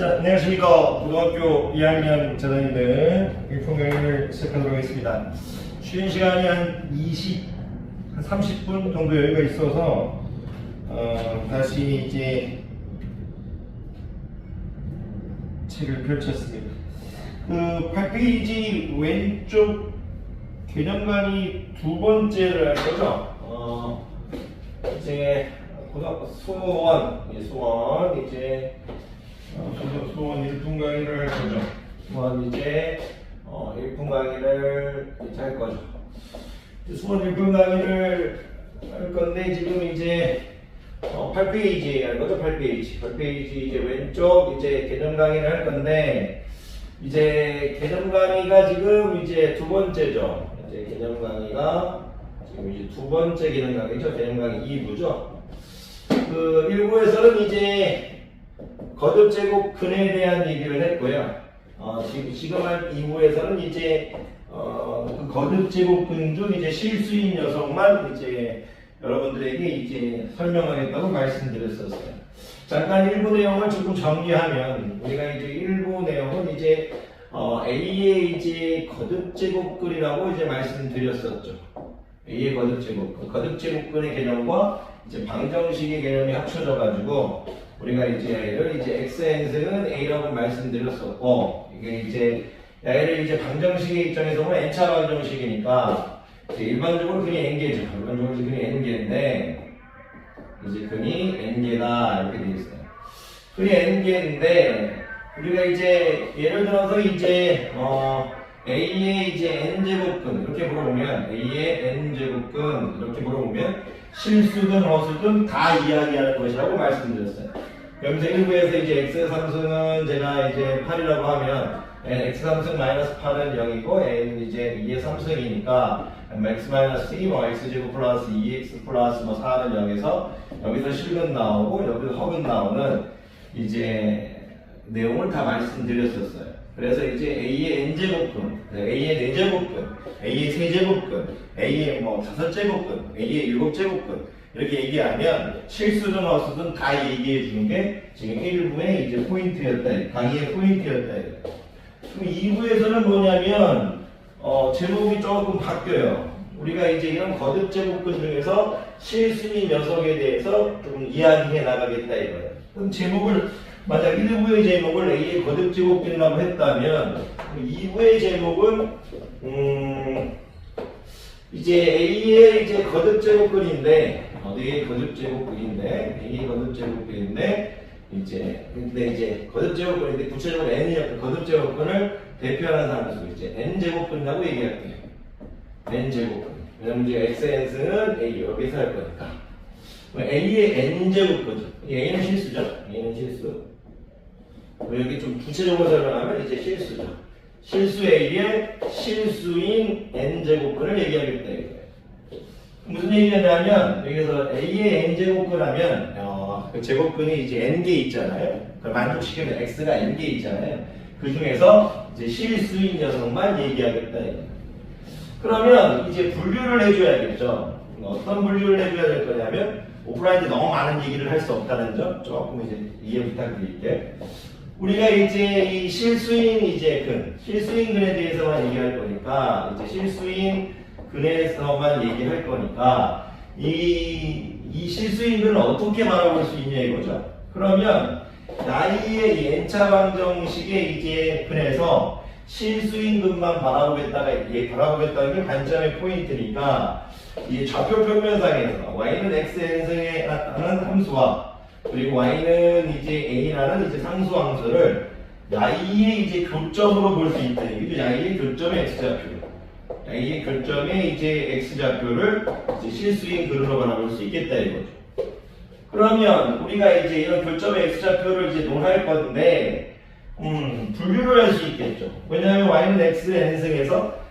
자, 안녕하십니까. 고등학교 2학년 재단인들 1품 강의를 시작하도록 하겠습니다. 쉬는 시간이 한 30분 정도 여유가 있어서 다시 이제 책을 펼쳤습니다. 그 8페이지 왼쪽 개념 강의 두 번째를 할 거죠. 이제 고등학교 수원 이제 수원 1분 강의를 할 거죠. 수원 이제 1분 강의를 이제 할 거죠. 수원 1분 강의를 할 건데 지금 이제 8페이지 할 거죠. 8페이지 이제 왼쪽 이제 개념 강의를 할 건데 이제 개념 강의가 지금 이제 두 번째죠. 이제 개념 강의가 지금 이제 두 번째 개념 강의죠. 개념 강의 2부죠. 그 1부에서는 이제 거듭제곱근에 대한 얘기를 했고요. 지금 한 2부에서는 이제 그 거듭제곱근 중 이제 실수인 녀석만 이제 여러분들에게 이제 설명하겠다고 말씀드렸었어요. 잠깐 1부 내용을 조금 정리하면 우리가 이제 1부 내용은 이제 A의 이제 거듭제곱근이라고 이제 말씀드렸었죠. A의 거듭제곱근의 개념과 이제 방정식의 개념이 합쳐져 가지고 우리가 이제 A를 이제 xn승은 A라고 말씀드렸었고 이게 이제 A를 이제 방정식의 입장에서 보면 n차 방정식이니까 이제 일반적으로 근이 n개죠. 일반적으로 근이 n개인데 이제 근이 n개다 이렇게 되어 있어요. 근이 n개인데 우리가 이제 예를 들어서 이제 A의 이제 n제곱근 이렇게 물어보면 A의 n제곱근 이렇게 물어보면 실수든 허수든 다 이야기하는 것이라고 말씀드렸어요. 여기서 1부에서 이제 x 상승은 제가 이제 8이라고 하면 x 상승 마이너스 8은 0이고 n은 이제 2의 3승이니까 x 마이너스 2 뭐 x제곱 플러스 2x 플러스 뭐 4는 0에서 여기서 실근 나오고 여기서 허근 나오는 이제 내용을 다 말씀드렸었어요. 그래서 이제 A의 n제곱근, A의 4제곱근, A의 3제곱근, A의 뭐 5제곱근, A의 7제곱근 이렇게 얘기하면 실수든 허수든 다 얘기해 주는 게 지금 1부의 이제 포인트였다. 강의의 포인트였다. 그럼 2부에서는 뭐냐면 제목이 조금 바뀌어요. 우리가 이제 이런 거듭제곱근 중에서 실수인 녀석에 대해서 좀 이야기해 나가겠다 이거예요. 그럼 제목을 만약 1부의 제목을 A의 거듭제곱근이라고 했다면 2부의 제목은 이제 A의 이제 거듭제곱근인데 A의 거듭제곱근인데 이제 근데 이제 거듭제곱근인데 구체적으로 n이었던 거듭제곱근을 대표하는 상수 이제 n제곱근이라고 얘기할게요. n제곱근. 왜냐면 이제 xn승은 A 여기서 할 거니까. A의 n제곱근이죠. A는 실수죠. A는 실수. 여기 좀 구체적으로 설명하면 이제 실수죠. 실수 A의 실수인 n제곱근을 얘기하겠다 이거예요. 무슨 얘기냐면 여기서 A의 n제곱근 하면 그 제곱근이 이제 n개 있잖아요. 그걸 만족시키면 x가 n개 있잖아요. 그 중에서 이제 실수인 녀석만 얘기하겠다 이거예요. 그러면 이제 분류를 해줘야겠죠. 어떤 분류를 해줘야 될 거냐면 오프라인 때 너무 많은 얘기를 할 수 없다는 점 조금 이제 이해 부탁드릴게요. 우리가 이제 이 실수인 이제 실수인 근에 대해서만 얘기할 거니까 이제 실수인 근에서만 얘기할 거니까 이 실수인 근을 어떻게 바라볼 수 있냐 이거죠. 그러면 나이의 이 n차 방정식의 이제 근에서 실수인 근만 바라보겠다는 게 관점의 포인트니까 이 좌표 평면상에서 y는 xn승에 나타나는 함수와 그리고 y는 이제 a라는 이제 상수함수를 y의 이제 교점으로 볼 수 있다. 이게 y의 교점의 x좌표. y의 교점의 이제 x좌표를 이제 실수인 근으로 바라볼 수 있겠다 이거죠. 그러면 우리가 이제 이런 교점의 x좌표를 이제 논할 건데 분류를 할 수 있겠죠. 왜냐하면 y는 x n승에서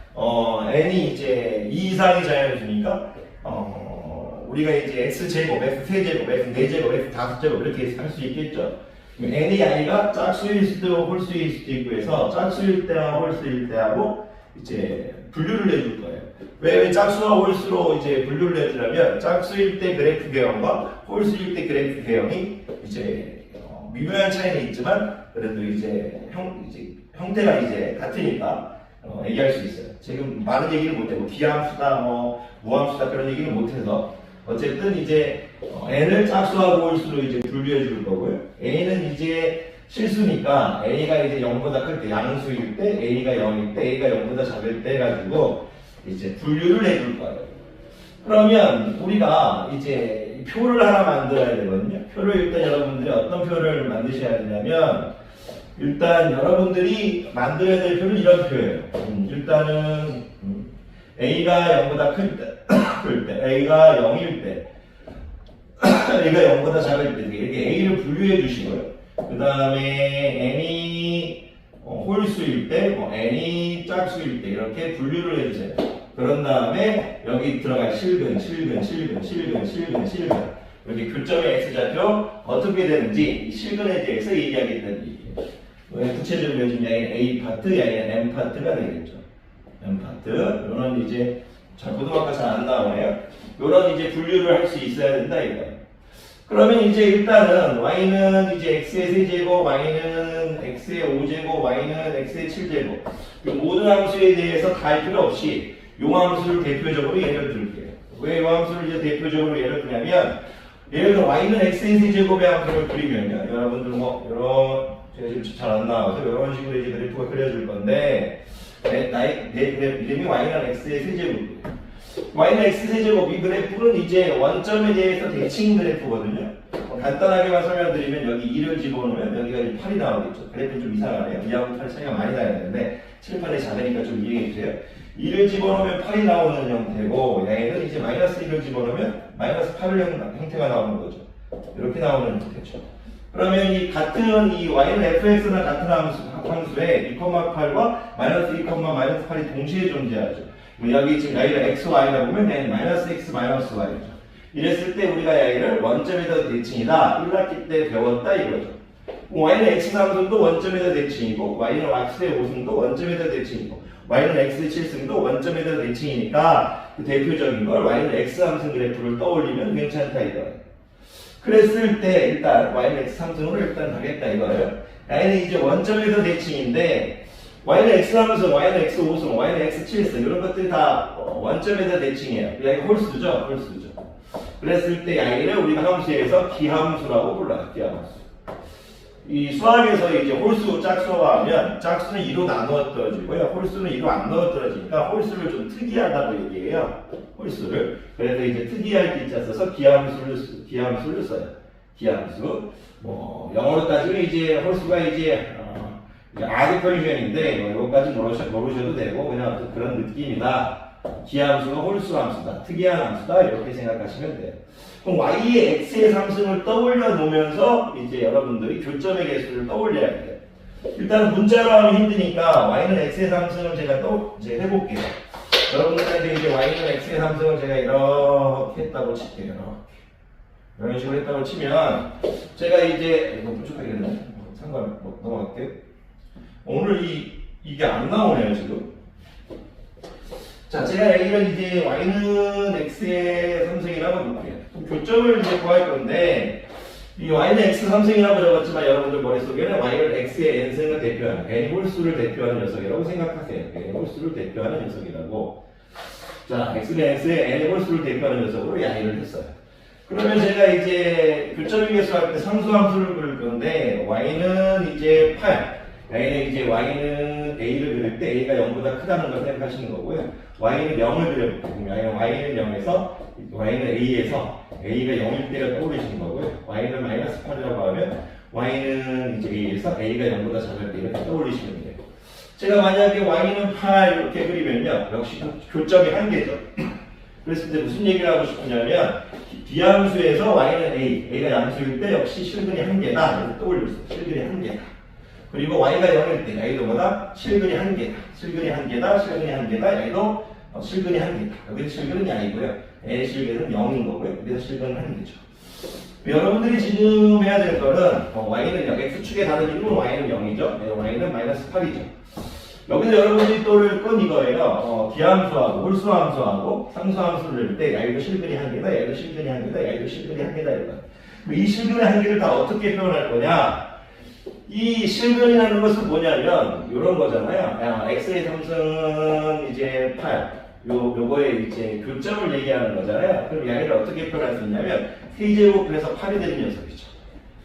n이 이제 2 이상의 자연수니까 우리가 이제 x제곱, x3제곱, x4제곱, x5제곱 이렇게 할 수 있겠죠. n의 i가 짝수일 수도 홀수일 수도 있고 해서 짝수일 때와 홀수일 때하고 이제 분류를 해줄 거예요. 왜 짝수와 홀수로 이제 분류를 해주려면 짝수일 때 그래프 개형과 홀수일 때 그래프 개형이 이제 미묘한 차이는 있지만 그래도 이제 형태가 이제 같으니까 얘기할 수 있어요. 지금 많은 얘기를 못하고 기함수다 무함수다 그런 얘기는 못해서 어쨌든 이제 n을 짝수하고 홀수로 이제 분류해 줄 거고요. a는 이제 실수니까 a가 이제 0보다 클 때 양수일 때 a가 0일 때 a가 0보다 작을 때 가지고 이제 분류를 해 줄 거예요. 그러면 우리가 이제 표를 하나 만들어야 되거든요. 표를 일단 여러분들이 어떤 표를 만드셔야 되냐면 일단 여러분들이 만들어야 될 표는 이런 표예요. 일단은 a가 0보다 클 때, a가 0일 때, a가 0보다 작을 때 이렇게 a를 분류해 주시고요. 그 다음에 n이 홀수일 때, n이 짝수일 때 이렇게 분류를 해주세요. 그런 다음에 여기 들어갈 실근 이렇게 교점의 x좌표 어떻게 되는지 이 실근에 대해서 얘기하겠다는 얘기예요. 구체적으로 요즘 양이 A 파트, 양이 M 파트가 되겠죠. M 파트. 이런 이제 고등학교 잘 안 나오네요. 이런 이제 분류를 할 수 있어야 된다 이거예요. 그러면 이제 일단은 y는 이제 x의 세제곱, y는 x의 5제곱, y는 x의 7제곱. 이 모든 함수에 대해서 다 할 필요 없이 요 함수를 대표적으로 예를 들게요. 왜 요 함수를 이제 대표적으로 예를 들냐면 예를 들어 y는 x의 세제곱의 함수를 그리면요. 여러분들 제가 지금 잘 안 나와서 이런 식으로 이제 그래프가 그려질 건데 내 그래프 이름이 y는 x의 세제곱이에요. y는 x 세제곱 이 그래프는 이제 원점에 대해서 대칭 그래프거든요. 간단하게만 설명드리면 여기 2를 집어넣으면 여기가 이제 8이 나오겠죠. 그래프는 좀 이상하네요. 2하고 8이 차이가 많이 나야 되는데 칠판이 작으니까 좀 이해해주세요. 2를 집어넣으면 8이 나오는 형태고 얘는 이제 마이너스 1을 집어넣으면 마이너스 8을 형태가 나오는 거죠. 이렇게 나오는 형태죠. 그러면 이 같은 이 y는 fx나 같은 함수에 2,8과 마이너스 2, 마이너스 8이 동시에 존재하죠. 여기 지금 y를 x, y라 보면 얘는 마이너스 x, 마이너스 y죠. 이랬을 때 우리가 y를 원점에다 대칭이다. 1학기 때 배웠다 이거죠. y는 x 함수도 원점에다 대칭이고 y는 x의 5승도 원점에다 대칭이고 y는 x의 7승도 원점에다 대칭이니까 그 대표적인 걸 y는 x 함수 그래프를 떠올리면 괜찮다 이거예요. 그랬을 때 일단 y는 x 함수로 일단 가겠다 이거예요. y는 이제 원점에서 대칭인데 y는 x 함수, y는 x 5승, y는 x 7승 이런 것들이 다 원점에서 대칭이에요. 여기 홀수죠. 그랬을 때 y를 우리가 함수에서 기함수라고 불러요. 기함수. 이 수학에서 이제 홀수 짝수화하면 짝수는 2로 나누어 떨어지고요. 홀수는 2로 안 넣어 떨어지니까 홀수를 좀 특이하다고 얘기해요. 홀수를. 그래서 이제 특이할 때 있자 써서 기함수를 써요. 기함수. 영어로 따지면 이제 홀수가 이제 아드컬리션인데 이것까지 모르셔도 되고 그냥 그런 느낌이다. 기함수가 홀수 함수다. 특이한 함수다. 이렇게 생각하시면 돼요. 그럼 y의 x의 삼승을 떠올려 놓으면서 이제 여러분들이 교점의 개수를 떠올려야 돼요. 일단 문자로 하면 힘드니까 y는 x의 삼승을 제가 해볼게요. 여러분들한테 이제 y는 x의 삼승을 제가 이렇게 했다고 칠게요. 이런 식으로 했다고 치면 제가 이제 이거 부족하겠네. 넘어갈게요. 오늘 이게 안 나오네요 지금. 자, 제가 여기를 이제 y는 x의 삼승이라고 놓을게요. 교점을 이제 구할 건데 이 y는 x 삼승이라고 적었지만 여러분들 머릿속에는 y를 x의 n승을 대표하는 n 홀수를 대표하는 녀석이라고 생각하세요. n 홀수를 대표하는 녀석이라고. 자, x는 x의 n 홀수를 대표하는 녀석으로 양의를 했어요. 그러면 제가 이제 교점의 개수할 때 상수함수를 그릴 건데 y는 이제 8. y는 이제 y는 a를 그릴 때 a가 0보다 크다는 걸 생각하시는 거고요. y는 0을 그려볼게요. y는 0에서 y는 a에서 a가 0일 때가 떠오르시는 거고요. y는 마이너스 8이라고 하면 y는 이제 a에서 a가 0보다 작을 때 이렇게 떠올리시면 돼요. 제가 만약에 y는 8 이렇게 그리면요. 역시 교점이 한 개죠. 그래서 이제 무슨 얘기를 하고 싶으냐면 비함수에서 y는 a가 양수일 때 역시 실근이 한 개다. 이렇게 떠올렸어요. 실근이 한 개다. 그리고 y가 0일 때 y도보다 실근이 한 개다. 실근이 한 개다. 실근이 한 개다. y도 실근이 한 개다. 여기서 실근은 아니고요. n의 실근은 0인 거고요. 여기서 실근은 한 개죠. 여러분들이 지금 해야 될 거는 y는 0, x축의 다른 이름은 y는 0이죠. y는 마이너스 8이죠. 여기서 여러분들이 또를 건 이거예요. 기함수하고 홀수함수하고 상수함수를 낼 때, 야, 이거 실근이 한 개다, 야, 이거 실근이 한 개다, 야, 이거 실근이 한 개다, 이거. 이 실근의 한 개를 다 어떻게 표현할 거냐? 이 실근이라는 것은 뭐냐면, 이런 거잖아요. x의 3승은 이제 8. 요거에 이제 교점을 얘기하는 거잖아요. 그럼 얘를 어떻게 표현할 수 있냐면, 세제곱해서 8이 되는 녀석이죠.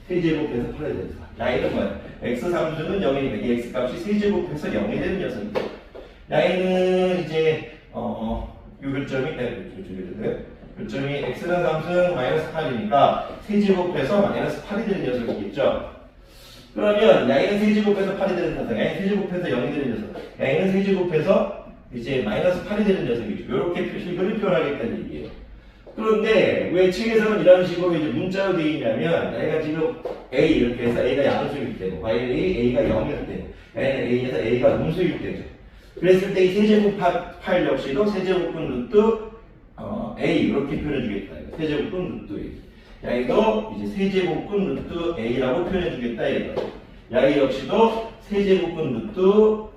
세제곱해서 8이 되는 녀석. 야이는 뭐야? x3승은 0이니까 이 x값이 세제곱해서 0이 되는 녀석이죠. 야이는 이제, 교점이 x는 3승 마이너스 8이니까 세제곱해서 마이너스 8이 되는 녀석이겠죠. 그러면 야이는 세제곱해서 8이 되는 녀석, 야이는 세제곱해서 0이 되는 녀석, 야이는 세제곱해서 이제 마이너스 8이 되는 녀석이죠. 이렇게 표식을 표현하겠다는 얘기예요. 그런데 왜 책에서는 이런 식으로 이제 문자로 되어 있냐면, 야이가 지금 A 이렇게 해서 A가 양수일 때고, Y는 A가 0일 때고, 야이는 A에서 A가 음수일 때죠. 그랬을 때 이 세제곱 8 역시도 세제곱분 루트 A 이렇게 표현해 주겠다. 세제곱분 루트 A. 야이도 이제 세제곱분 루트 A라고 표현해 주겠다. 이거. 야이 역시도 세제곱분 루트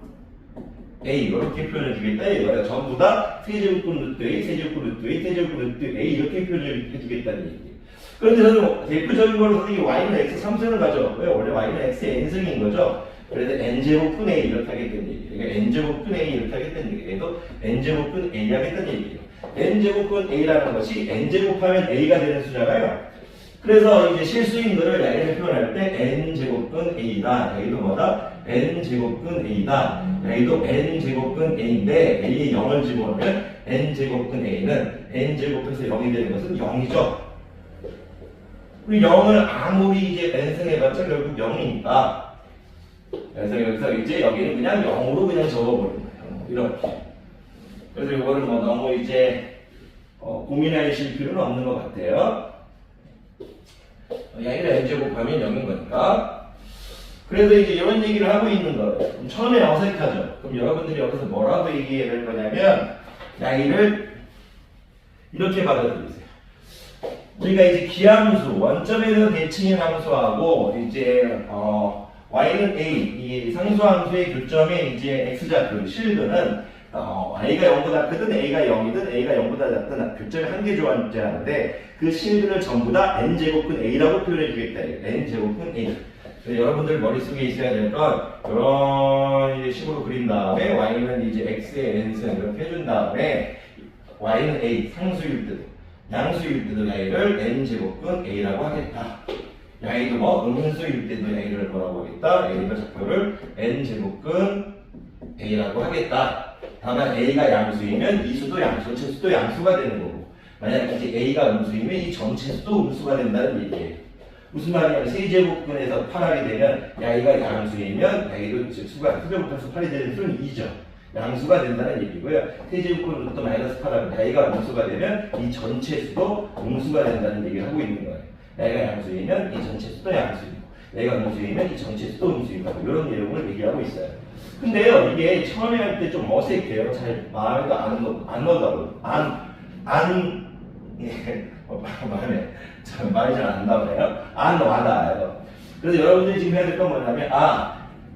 A 이렇게 표현해 주겠다. 이거야. 전부 다 세제곱분 루트 A, 세제곱분 루트 A, 세제곱분 루트 A 이렇게 표현해 주겠다는 얘기예요. 그런데 저는 대표적인 걸로 선생님이 y는 x 3승을 가져왔고요. 원래 y는 x의 n승인 거죠. 그래서 n제곱분 A 이렇게 하겠다는 얘기예요. 그러니까 n제곱분 A 이렇게 하겠다는 얘기예요. 얘도 n제곱분 A 하겠다는 얘기예요. n제곱분 A라는 것이 n제곱하면 A가 되는 수잖아요. 그래서 이제 실수인 거를 야이를 표현할 때 n제곱분 A다. A도 뭐다? n제곱분 A다. A도 n제곱분 A인데 A에 0을 집어넣으면 n제곱분 A는 n제곱해서 0이 되는 것은 0이죠. 우리 0을 아무리 이제 n승해봤자 결국 0이니까. 그래서 여기서 이제 여기는 그냥 0으로 그냥 적어버리는 거예요. 이렇게. 그래서 이거를 뭐 너무 이제 고민하실 필요는 없는 것 같아요. 야이를 n제곱하면 0인 거니까. 그래서 이제 이런 얘기를 하고 있는 거예요. 처음에 어색하죠. 그럼 여러분들이 여기서 뭐라고 얘기해야 될 거냐면, 야이를 이렇게 받아들이세요. 우리가 이제 기함수, 원점에서 대칭인 함수하고, 이제, y는 a, 이 상수함수의 교점에 이제 x좌표, 실근은, a가 0보다 크든 a가 0이든 a가 0보다 작든 교점이 한 개 존재하는데, 그 실근을 전부 다 n제곱분 a라고 표현해 주겠다. n제곱분 a. 여러분들 머릿속에 있어야 될 건, 이런 식으로 그린 다음에, y는 이제 x의 n승 이렇게 해준 다음에, y는 a, 상수일 때도, 양수일 때도 야이를 n제곱분 a라고 하겠다. 야이도 뭐, 음수일 때도 야이를 뭐라고 하겠다. a가 좌표를 n제곱분 a라고 하겠다. 다만 a가 양수이면 이 수도 양수, 전체 수도 양수가 되는 거고, 만약 이제 a가 음수이면 이 전체 수도 음수가 된다는 얘기예요. 무슨 말이냐면 세제곱근에서 8하게 되면 야이가 양수이면 야이도 이제 수가 세제곱해서 8이 되는 수는 2죠. 양수가 된다는 얘기고요. 세제곱근 루트 마이너스 8하면 야이가 음수가 되면 이 전체 수도 음수가 된다는 얘기를 하고 있는 거예요. 야이가 양수이면 이 전체 수도 양수이고, 야이가 음수이면 이 전체 수도 음수이고, 이런 내용을 얘기하고 있어요. 근데요, 이게 처음에 할 때 좀 어색해요. 잘 마음에도 안 넣어가고, 말이 잘 안 나오네요. 안 와닿아요. 그래서 여러분들이 지금 해야 될 건 뭐냐면,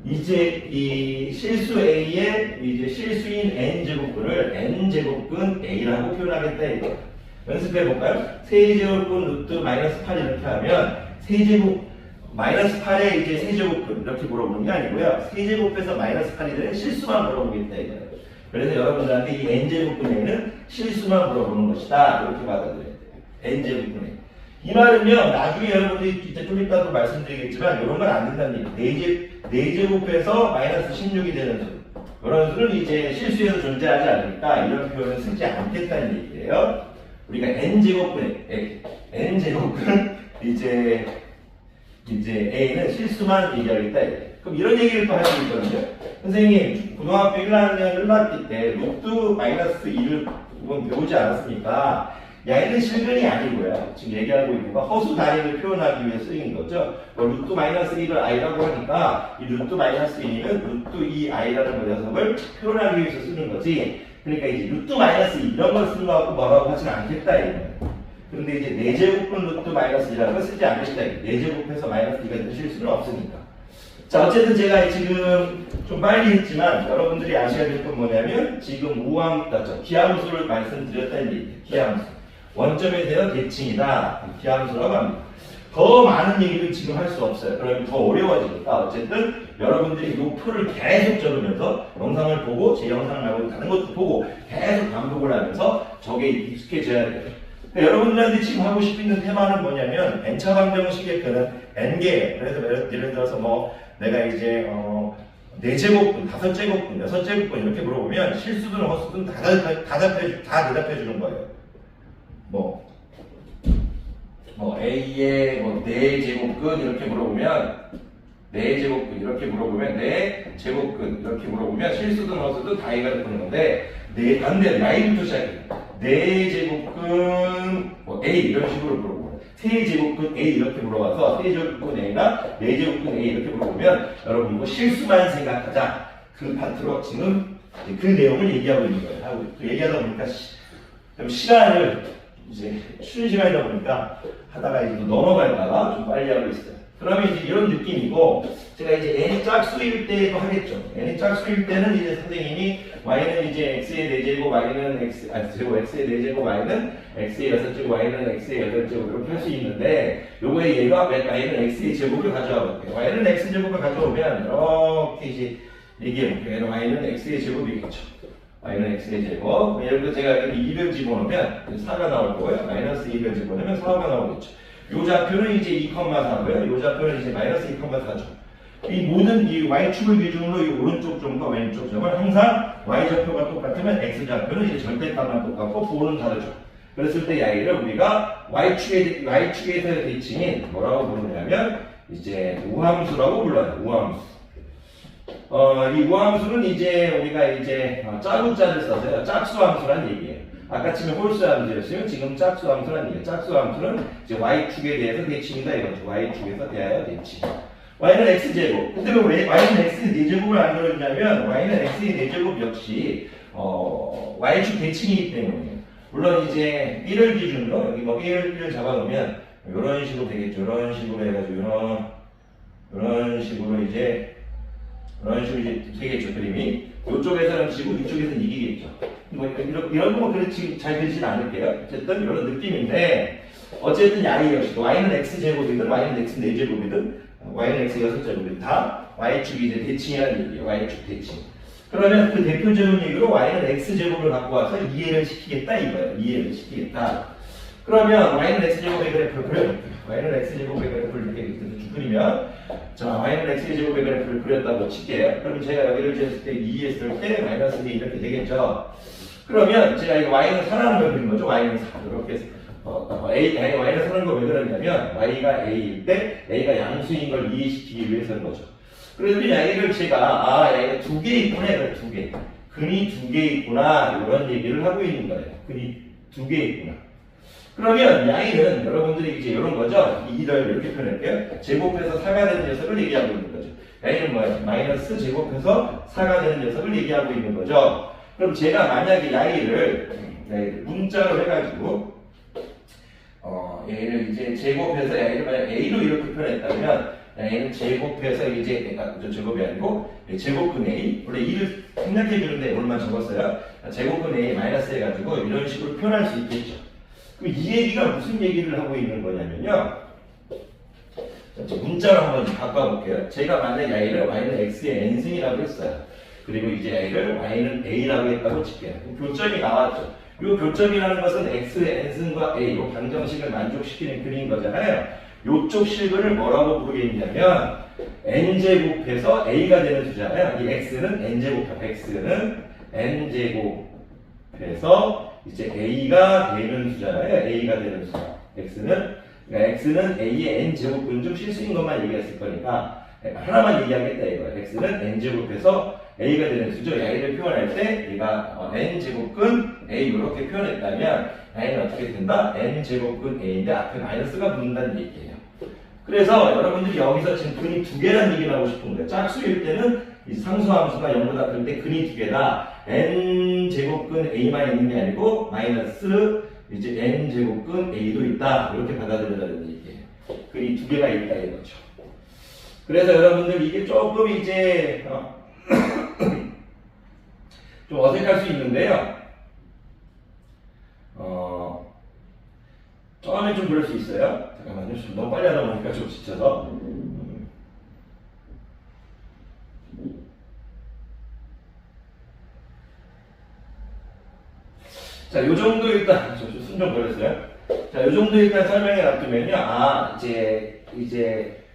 이제 이 실수 A의 이제 실수인 n제곱근을 n제곱근 A라고 표현하겠다 이거. 연습해 볼까요? 세제곱근 루트 마이너스 8 이렇게 하면 세제곱 마이너스 8에 이제 세제곱근 이렇게 물어보는 게 아니고요. 세제곱에서 마이너스 8이 되는 실수만 물어보겠다 이거예요. 그래서 여러분들한테 이 n제곱근 A는 실수만 물어보는 것이다. 이렇게 받아들여야 돼요. n제곱근 A. 이 말은요, 나중에 여러분들이 이제 좀 이따도 말씀드리겠지만, 이런 건 안 된다는 얘기예요. 4제곱해서 마이너스 16이 되는 수. 이런 수는 이제 실수에서 존재하지 않으니까, 이런 표현을 쓰지 않겠다는 얘기예요. 우리가 n제곱은 이제 A는 실수만 얘기하겠다. 그럼 이런 얘기를 또 할 수 있거든요. 선생님, 고등학교 1학년 1학기 때 루트 마이너스 2를 배우지 않았습니까? 야이는 실근이 아니고요. 지금 얘기하고 있는 거 허수 단위를 표현하기 위해 쓰인 거죠. 루트 마이너스 1을 i라고 하니까 이 루트 마이너스 2는 루트 2i라는 녀석을 표현하기 위해서 쓰는 거지. 그러니까 이제 루트 마이너스 2 이런 걸 쓰는 거 갖고 뭐라고 하진 않겠다 이거예요. 그런데 이제 4제곱분 루트 마이너스 2라는 걸 쓰지 않겠다. 4제곱해서 마이너스 2가 되는 실수는 없으니까. 자, 어쨌든 제가 지금 좀 빨리 했지만 여러분들이 아셔야 될 건 뭐냐면 지금 기하함수를 말씀드렸다는 얘기예요. 기하함수. 원점에 대한 대칭이다. 기하함수라고 합니다. 더 많은 얘기를 지금 할 수 없어요. 그러면 더 어려워지니까 어쨌든 여러분들이 이 표를 계속 적으면서 영상을 보고 제 영상을 말고 다른 것도 보고 계속 반복을 하면서 저게 익숙해져야 돼요. 그러니까 여러분들한테 지금 하고 싶은 테마는 뭐냐면 n차 방정식의 표는 n개. 그래서 예를 들어서 뭐 내가 이제 4제곱분, 5제곱분, 6제곱분 이렇게 물어보면 실수든 헛수든 다 대답해 주는 거예요. A의 4제곱근 이렇게 물어보면 4제곱근 이렇게 물어보면 4제곱근 이렇게 물어보면 실수든 헛수든 다 해결해 보는 건데 반대로 A부터 시작해요. 4제곱근 A 이런 식으로 물어보고 3제곱근 A 이렇게 물어봐서 3제곱근 A나 4제곱근 A 이렇게 물어보면 여러분 이거 실수만 생각하자. 그 파트로 지금 그 내용을 얘기하고 있는 거예요. 하고 얘기하다 보니까 좀 시간을 이제 쉬는 시간이다 보니까 하다가 이제 넘어갈까봐 좀 빨리 하고 있어요. 그러면 이제 이런 느낌이고 제가 이제 n이 짝수일 때도 하겠죠. n이 짝수일 때는 이제 선생님이 y는 이제 x의 4제곱, y는 x의 4제곱, y는 x의 6제곱, y는 x의 8제곱 이렇게 할 수 있는데 요거의 얘가 y는 x의 제곱을 가져와 볼게요. y는 x제곱을 가져오면 이렇게 이제 얘기해 볼게요. y는 x의 제곱이겠죠. y는 x의 제곱. 예를 들어 제가 여기 200 집어넣으면 4가 나올 거고요. 마이너스 200 집어넣으면 4가 나오겠죠. 요 좌표는 이제 2,4고요. 요 좌표는 이제 마이너스 2,4죠. 이 모든 이 y축을 기준으로 이 오른쪽 점과 왼쪽 점을 항상 y좌표가 똑같으면 x좌표는 이제 절대값만 똑같고 부호는 다르죠. 그랬을 때 y를 우리가 y축에서의 대칭인 뭐라고 부르냐면 이제 우함수라고 불러요. 우함수. 이 우함수는 이제 우리가 이제 짜구짜를 써서요. 짝수함수란 얘기예요. 아까 치면 홀수함수였으면 지금 짝수함수란 얘기예요. 짝수함수는 이제 y축에 대해서 대칭이다 이거죠. y축에서 대하여 대칭. y는 x제곱. 근데 왜 y는 x의 4제곱을 안 그러냐면 y는 x의 4제곱 역시 y축 대칭이기 때문이에요. 물론 이제 1을 기준으로 여기 뭐 1을 잡아놓으면 이런 식으로 되겠죠. 이런 식으로 해가지고 이런 식으로 이제 되겠죠. 그림이 이쪽에서는 지고 이쪽에서는 이기겠죠. 뭐 이런 거 그렇지 잘 되진 않을게요. 어쨌든 이런 느낌인데 어쨌든 y 역시 y는 x제곱이든 y는 x 4제곱이든 y는 x 6제곱이든 다 y축이 이제 대칭이라는 얘기예요. y축 대칭. 그러면 그 대표적인 얘기로 y는 x제곱을 갖고 와서 이해를 시키겠다 이거예요. 이해를 시키겠다. 그러면 y는 x제곱의 그래프를 그려볼게요. y는 x제곱의 그래프를 이렇게 쭉 그리면 자, y는 x제곱의 그래프를 그렸다고 칠게요. 그럼 제가 여기를 쟀을 때 2 했을 때 마이너스 2 이렇게 되겠죠. 그러면 제가 이거 y는 4라는 걸 그린 거죠. y는 4 이렇게 해서 y는 4라는 걸 왜 그러냐면 y가 a일 때 a가 양수인 걸 이해시키기 위해서인 거죠. 그래서 y를 제가 y가 2개 있구나 이거 2개 근이 2개 있구나 이런 얘기를 하고 있는 거예요. 근이 2개 있구나. 그러면 y는 여러분들이 이제 이런 거죠. 2를 이렇게 표현할게요. 제곱해서 4가 되는 녀석을 얘기하고 있는 거죠. y는 뭐예요? 마이너스 제곱해서 4가 되는 녀석을 얘기하고 있는 거죠. 그럼 제가 만약에 y를 문자로 해가지고 얘를 이제 제곱해서 y를 만약 a로 이렇게 표현했다면 y는 제곱해서 이제 제곱이 아니고 제곱근 a 원래 2를 생략해 주는데 오늘만 적었어요. 제곱근 a 마이너스 해가지고 이런 식으로 표현할 수 있겠죠. 그럼 이 얘기가 무슨 얘기를 하고 있는 거냐면요. 문자로 한번 바꿔볼게요. 제가 만약 y를 y는 x의 n승이라고 했어요. 그리고 이제 y를 y는 a라고 했다고 칠게요. 교점이 나왔죠. 이 교점이라는 것은 x의 n승과 a, 이 방정식을 만족시키는 그림인 거잖아요. 이쪽 식을 뭐라고 부르겠냐면 n제곱해서 a가 되는 수잖아요. 이 x는 x는 n제곱해서 이제 a가 되는 수잖아요. a가 되는 수. x는 a의 n제곱분 중 실수인 것만 얘기했을 거니까 하나만 얘기하겠다 이거예요. x는 n제곱해서 a가 되는 수죠. y를 표현할 때 얘가 n제곱근 a 이렇게 표현했다면 y는 어떻게 된다? n제곱근 a인데 앞에 마이너스가 붙는다는 얘기예요. 그래서 여러분들이 여기서 지금 근이 2개라는 얘기를 하고 싶은 거예요. 짝수일 때는 이 상수함수가 0보다 클 때 근이 2개다. n제곱근 a만 있는 게 아니고 마이너스 이제 n제곱근 a도 있다. 이렇게 받아들여야 되는 얘기예요. 근이 2개가 있다 이거죠. 그래서 여러분들 이게 조금 이제 좀 어색할 수 있는데요. 처음에 좀 그럴 수 있어요. 잠깐만요. 좀 너무 빨리 하다 보니까 좀 지쳐서. 자, 요 정도 일단, 숨 좀 걸렸어요. 자, 요 정도 일단 설명해 놔두면요.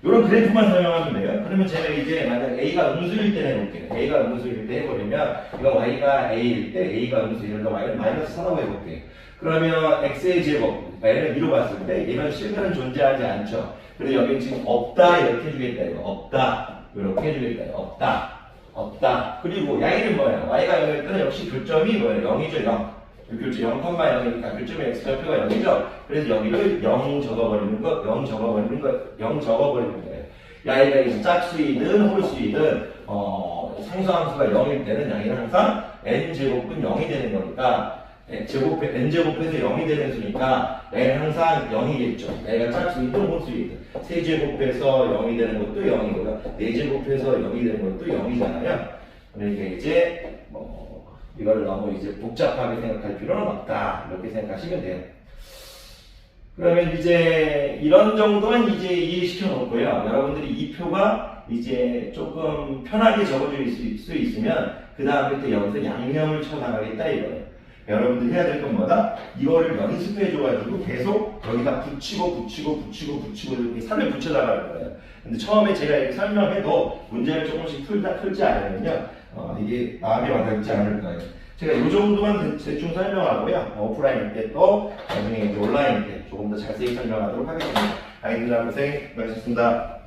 요런 그래프만 설명하면 돼요. 그러면 제가 이제 만약 A가 음수일 때 해볼게요. A가 음수일 때 해버리면, 이거 Y가 A일 때, A가 음수일 때, Y는 마이너스 4라고 해볼게요. 그러면 X의 제곱, N을 2로 봤을 때, 이런 실근은 존재하지 않죠. 그래서 여기 지금 없다, 이렇게 해주겠다, 이거. 없다. 이렇게 해주겠다, 없다. 없다. 그리고 Y는 뭐야? Y가 0일 때는 역시 교점이 뭐예요? 0이죠, 0. 교점 0,0이니까 교점의 x좌표가 0이죠. 그래서 여기를 0 적어버리는 거, 0 적어버리는 거, 0 적어버리는 거예요. 야이가 이제 짝수이든 홀수이든 상수함수가 0일 때는 양이 항상 n제곱은 0이 되는 거니까 n제곱에서 0이 되는 수니까 n은 항상 0이겠죠. 내가 짝수이든 홀수이든 세제곱해서 0이 되는 것도 0이고요. 네제곱해서 0이 되는 것도 0이잖아요. 그러니까 이제 이걸 너무 이제 복잡하게 생각할 필요는 없다. 이렇게 생각하시면 돼요. 그러면 이제 이런 정도는 이제 이해시켜 놓고요. 여러분들이 이 표가 이제 조금 편하게 적어줄 수 있으면 그 다음부터 여기서 양념을 쳐나가겠다 이거예요. 여러분들이 해야 될 건 뭐다? 이거를 연습해줘가지고 계속 여기다 붙이고 이렇게 살을 붙여나가는 거예요. 근데 처음에 제가 이렇게 설명해도 문제를 조금씩 풀지 않으면요. 이게 마음에 와닿지 않을 거예요. 제가 이 정도만 대충 설명하고요. 오프라인 때 또 나중에 이제 온라인 때 조금 더 자세히 설명하도록 하겠습니다. 아이들 고생 많으셨습니다.